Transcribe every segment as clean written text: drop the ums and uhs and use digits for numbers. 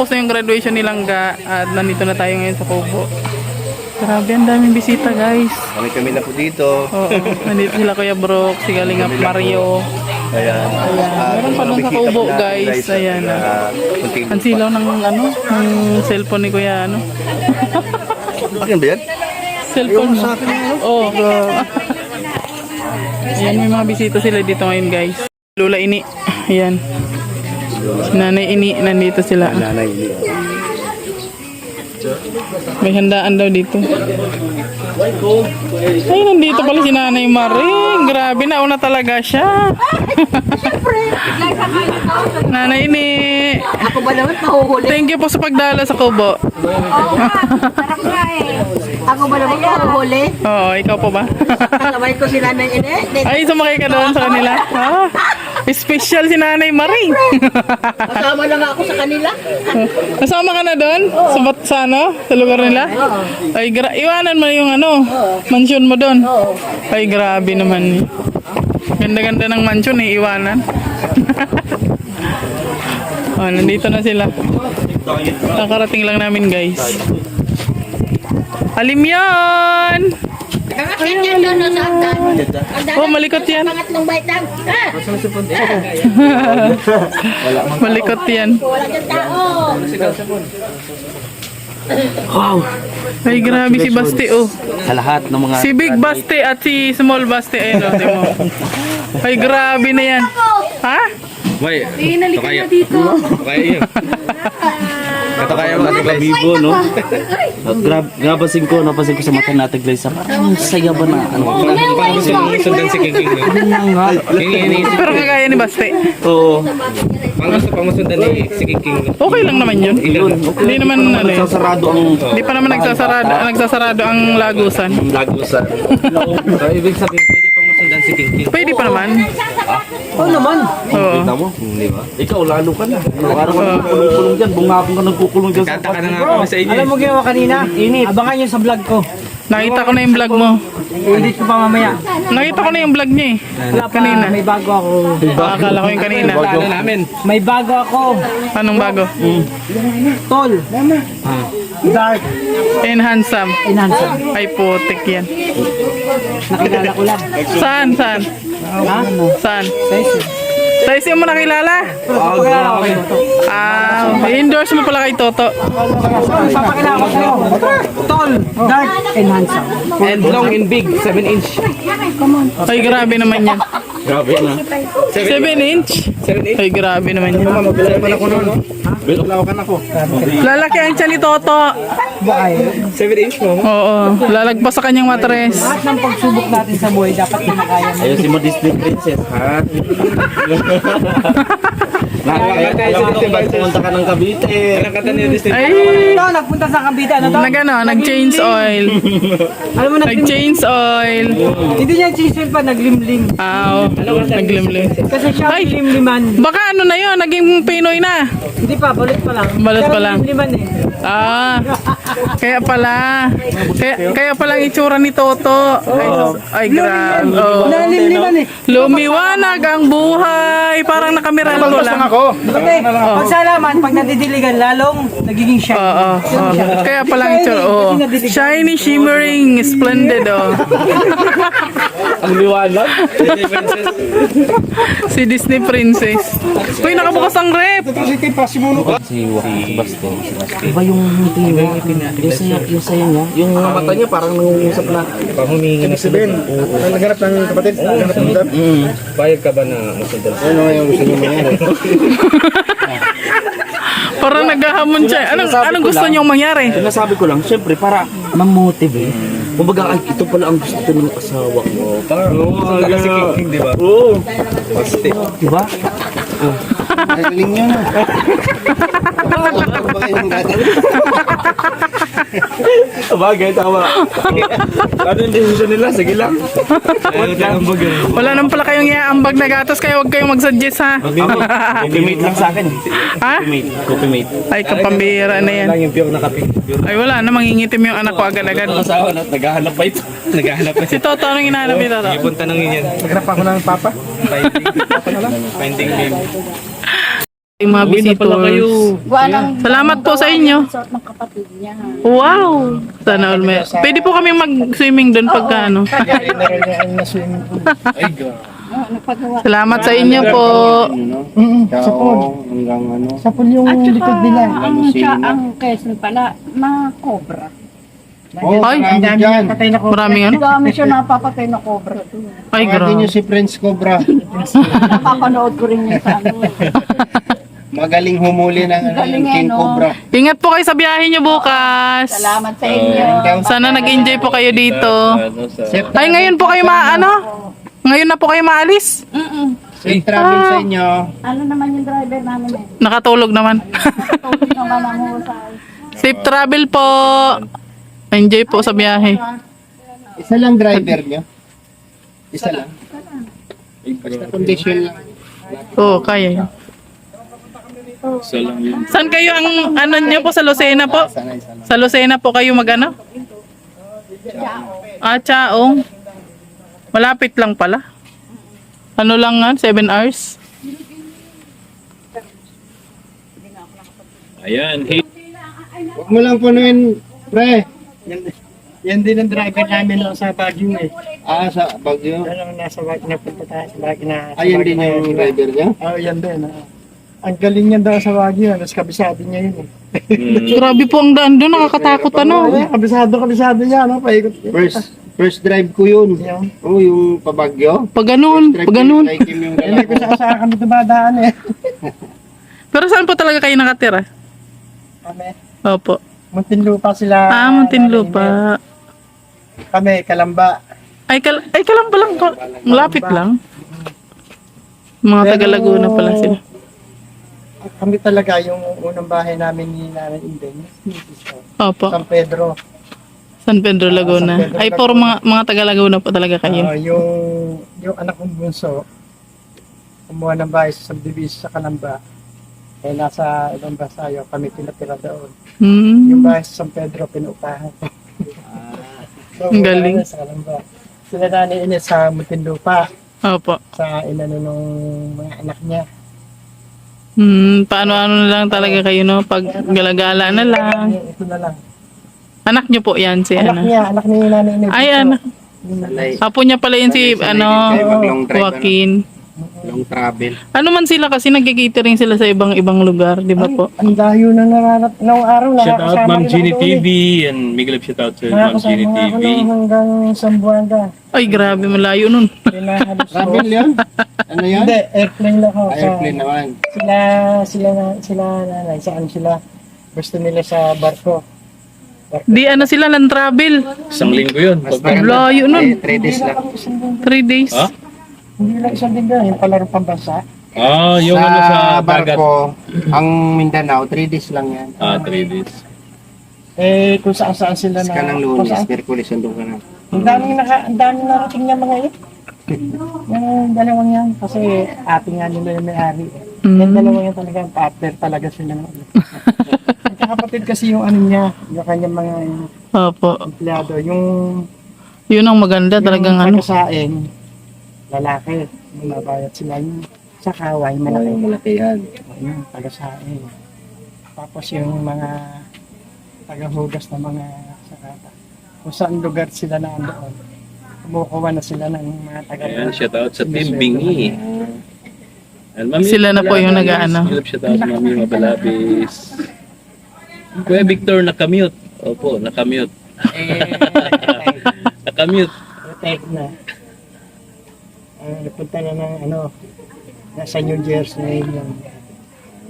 tapos na yung graduation ni Langga at nandito na tayo ngayon sa Kubo. Grabe, ang daming bisita guys. Kami na po dito. Oo, nandito sila Kuya Brooke, si Kalingap Mario. Ayan. Meron pa doon sa Kubo guys. Ayan. Ang silaw ng ng cellphone ni Kuya Akin ba yan? Cellphone mo. Oo. Ayan, may mga bisita sila dito ngayon guys. Lula Ini. Ayan. Nanay Ini, nandito sila. Nanay ini. May handaan daw dito. Ay, nandito pala si Nanay Maring. Grabe, nauna talaga siya. Nanay Ini. Ako ba naman mahuhuli? Thank you po sa pagdala sa Kubo. Sarap nga eh. Ako ba naman mahuhuli? Oo, ikaw po ba? Sabay ko sila ng ine. Ay, sumakay ka doon sa kanila. Ah, special si Nanay Maring. Kasama lang ako sa kanila. Kasama ka na doon? Sa sa lugar nila? Ay, iwanan mo yung mansion mo doon. Ay, grabe naman. Ganda-ganda ng mansion eh, iwanan. Oh, nandito na sila. Nakarating lang namin guys. Alim yan! Kakakit yan doon sa hagdan. Oh, malikot yan. Pangatlong baitang. Malikot yan. Wala dyan tao. Wow! Ay, grabe si Basti oh. Sa lahat ng mga... Si Big Basti at si Small Basti. Ayun oh, di mo. Ay, grabe na yan. Ha? May, Hinalik na dito. kaya yun. Ito kaya mga taga-bibo, no? Napansin ko sa mata natin, Glaze. Parang saya ba na? Parang sundan si King. Pero kagaya ni Basti. Oo. Ang gusto pang masundan ni si King. Okay lang naman yun. Hindi naman Nagsasarado ang... Hindi pa naman nagsasarado ang lagusan. Lagusan. So, ibig sabihin, pwede pang masundan si King. Pwede pa naman. Oo naman. Oo. Kita mo? Di ba? Ikaw, lalo ka na. Araw ka nagkukulong dyan. Bungapong ka nagkukulong dyan. Tataka na nga kami sa inyo. Alam mo ginawa kanina? Init. Abangan nyo sa vlog ko. Nakita ko na yung vlog mo. I-edit ko pa mamaya. Nakita ko na yung vlog niya eh. Wala pa, Kanina. may bago ako. Akala ko yung kanina. Ano namin? May bago ako. Anong bago? Tall. Dark. And handsome. Enhancer. Ay putik yan. Nakilala ko lang. Saan? Saan? Ha? Saan? Size. Size yung mo nakilala? Papakilala ko kayo. I-endorse mo pala kay Toto. Papakilala ko sa'yo. Tall. Dark. Enhancer. And long and big, 7 inch. Ay grabe naman yan. Grabe na. 7 inch? 7 inch? Ay grabe naman yan. Mabilay pa na ko noon. Bilawakan ako. Lalaki ang tiyan ni Toto. 7 inch mo. Oo. Lalagpas sa kanyang matres. Lahat ng pagsubok natin sa buhay, dapat kinakaya mo. Ayun si mo Disney Princess, ha? Pumunta ka ng Cavite. Anong kata niya Disney? Ay! Ito, nagpunta sa Cavite. Ano to? Nag-change oil. Alam mo, Nag-change oil. hindi niya chisel pa, naglimlim. Naglimlim. Kasi siya Ay! limliman. Baka na yun, naging Pinoy na. Hindi pa, balot pa lang. Balot Pero pa lang. limliman eh. Kaya pala. Kaya pala ang itsura ni Toto. Ay grabe. Oh. Nalimliman eh. Lumiwanag ang buhay. Parang nakamiracle lang. Okay, pag sa alaman, pag nadidiligan, lalong nagiging shiny. Oo. Kaya pala ang itsura. Oh. Shiny, shimmering, splendid. Oh. Ang liwanag. Si Disney Princess. Uy, nakabukas ang rep. Si Basti. Iba yung ngiti niya. Yung saya niya. Yung mata niya parang nangungusap na. Pang humingi na sila. Naghanap ng kapatid, naghanap ng dad. Bayad ka ba na masundan? Ano yung gusto niyo mangyari? Parang naghahamon siya. Anong gusto niyong mangyari? Sinasabi ko lang, syempre para ma-motivate. Kumbaga, ay, ito pala ang gusto ng asawa ko. Talaga si King, di ba? Oo. Basti. Diba? Nagaling niyo na. Ano ba kayong gagawin? Bagay, tama. Ano yung decision nila? Sige lang. Wala naman pala kayong iaambag na gatos. Kaya huwag kayong mag-suggest ha. Copy-mate lang sa akin. Ha? Copy-mate. Ay, kapambira na yan. Lang yung pure na kape. Ay, wala na. Mangingitim yung anak ko agad-agad. Ang asawa na, naghahanap pa ito. Naghahanap na Si Toto, anong hinahanap ni Toto? Ipunta nang yun yan. Naghanap ako ng papa. Finding name. Yung mga visitors. Salamat po sa inyo. Suot ng kapatid niya. Wow! Sana all may... Pwede po kami mag-swimming doon pagka ano. Nagpagawa. Salamat sa inyo po. Kaong hanggang ano. Sa pool yung At likod saka, nila. ang Quezon pala, na cobra. Oh, Ay, Ang marami dami dyan. ng patay na ko. Maraming ano? Dami siya napapatay na cobra doon. Ay, Tawagin nyo grabe. si Prince Cobra. Napapanood ko rin yun sa ano. Magaling humuli ng ano, Galing yung King eh, no? Cobra. Ingat po kayo sa biyahe nyo bukas. Salamat sa inyo. Sana nag-enjoy po kayo dito. Safe, Ay, ngayon po kayo ano? Ngayon na po kayo maalis? safe travel sa inyo. Ano naman yung driver namin eh? Nakatulog naman. Tubig naman ang husay. Safe travel po. Enjoy po sa biyahe. Isa lang driver nyo. Isa lang. Basta condition lang. Oo, kaya yun. Saan kayo ang ano nyo po? Sa Lucena po? Sana isa lang. Sa Lucena po kayo mag-ano? Ah, Chaong. Malapit lang pala. Ano lang nga? 7 hours? Ayan, hey. Huwag mo lang punuin, pre. Yan din ang driver namin lang sa Baguio eh. Ah, sa Baguio. Yan ang nasa Baguio na punta tayo sa Baguio na. Ayun din yung driver niya. Oh, yan din. Ang galing niyan daw sa Baguio. Tapos kabisado niya yun eh. Grabe po ang daan doon. Nakakatakot ano. Ay, kabisado niya. No? Paikot. First drive ko yun. Yan. Oh, yung pabagyo. Pag ganun, Drive pag ko ganun. yung Kim yung Hindi dala ko ko. sa kami dumadaan eh. Pero saan po talaga kayo nakatira? Kami. Opo. Muntinlupa sila. Ah, Muntinlupa. Kami, Kalamba. Ay, Kalamba lang po. Malapit lang. Mga taga Laguna pala sila. Kami talaga yung unang bahay namin ni Nanay Indeng. Opo. San Pedro. San Pedro, Laguna. San Pedro, Ay, puro mga taga Laguna po talaga kayo. Yung anak kong bunso, kumuha ng bahay sa subdivision sa Kalamba. Eh, nasa ibang basayo, kami tinatira doon. Yung Hmm. bahay sa San Pedro, pinuupahan ko. So, Ang galing. wala na sa Kalamba. Sila Nanay Ines sa Muntinlupa, Opo. sa inano nung mga anak niya. Paano-ano na lang talaga kayo, no? Pag galagala na lang. Ito na lang. Anak niyo po yan, si Anak ano. niya, anak ni Nanay Ines. Ay, anak. Apo niya pala yun si, Sanay ano, din kayo mag-long drive, Joaquin. Long travel. Ano man sila kasi nagkikitering sila sa ibang lugar, di ba po? Ang dayo na nararat ng araw. Shout out nakakasama Ma'am rin Genie ako doon eh. TV and big love shout out sa Ma'am Nakakasama Genie nga ako TV. doon hanggang Sambuanga. Ay, grabe, malayo nun. Pinahalos ko. Travel yun? Ano yan? Hindi, airplane lang ako. Airplane naman. Sila nanay, saan sila? Gusto nila sa barko. Di ano sila, land travel. Isang linggo yun. Mas Ang maganda. layo nun. 3 days lang. 3 days. Ha? Hindi lang isang linggo, yung palaro pambansa. Ah, yung ano sa dagat. barko, ang Mindanao, 3 days lang yan. Ah, 3 days. Eh, kung saan sila Tapos na. ka ng kung Lunes, saan. Merkulis, andun ka na. Ang daming narating niya mga yun. Yung dalawang yan, kasi ating nga nila yung may-ari. Yung dalawang yan talaga, partner talaga sila. Magkakapatid kasi yung ano niya, yung kanyang mga Opo. empleyado. Yung Yun ang maganda talagang ano. pagkasaing, lalaki, mabayad sila yung sa kaway, malaki. Malaki yan. Yung pagkasaing. Tapos yung mga tagahugas na mga sakata. Kung saan lugar sila na andoon, kumukuha na sila ng mga taga. Ayan, shout out sa Team Bingi. And Mami Sila na po yung Mabalabis. nag-aano. Big love shout out sa Mami Mabalabis. Kuya Victor, nakamute. Opo, nakamute. Nakamute. Protect na. Napunta na ng ano, nasa New Jersey yun.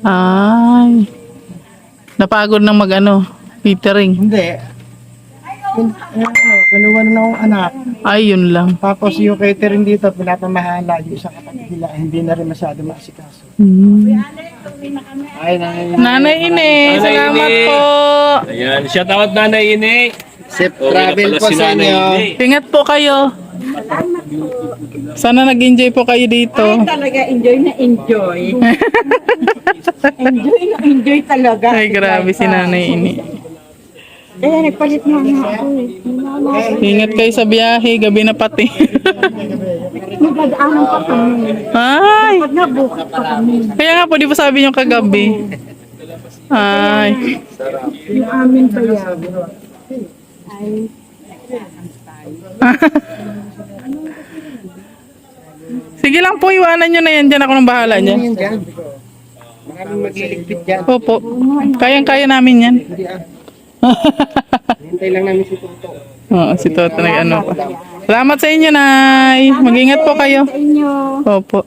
Ay. Napagod ng mag-ano, catering. Hindi. Kinuha na akong anak. Ay, yun lang. Tapos yung catering dito, pinapamahala. Yung isang kapatid nila, hindi na rin masyado maasikaso. Ay, Nanay Ine, Nanay salamat Ine. po. Ayan, shout out Nanay Ine. Safe Okay na travel pala po si sa Nanay inyo. Ine. Ingat po kayo. Sana nag-enjoy po kayo dito. Talaga enjoy na enjoy. enjoy na enjoy talaga. Ay, grabe si Nanay Ine. Kaya nagpalit na nga ako eh. Ingat kayo sa biyahe, gabi na pati. Nagdaanan pa kami. Ay! Pag nabukat pa kami. Kaya nga po, di ba sabi niyo kagabi? Ay. Yung amin pa yan. Ay, Sige lang po, iwanan nyo na yan. Diyan ako nang bahala Ano dyan. yan dyan? Maraming magliligpit dyan. Opo. Kayang-kaya namin yan. Hindi Hintay lang namin si Tuto. Oo, si Toto na ano pa. Salamat sa inyo, Nay. Mag-ingat po kayo. sa inyo. Opo.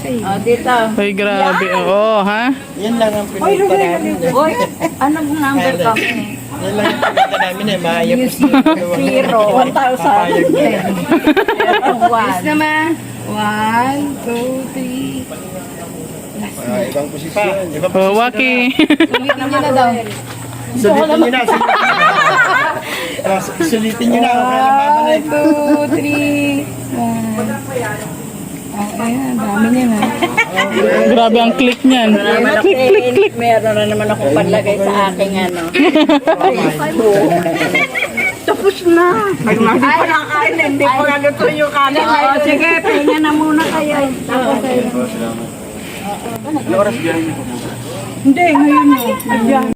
Oh, dito. Ay, grabe. Oo, ha? Yan lang ang pinunta namin. Boy, anong number kami? Yan lang ang pinunta namin eh. Mahayap po siya. 1,000. Yes naman. 1, 2, 3. Ibang posisyon. Ibang Oh, Waki. Ulit naman na daw. Sulitin nyo na. Sulitin nyo na. Kaya 2, 3. Ayan, dami niya na. Grabe ang click niyan. Click, click, click. Meron na naman akong panlagay sa aking ano. Tapos na. Pag hindi pa nakain, hindi pa naluto yung kanin. Oo, sige, pahinga na muna kayo. Tapos kayo. Hindi, ngayon na.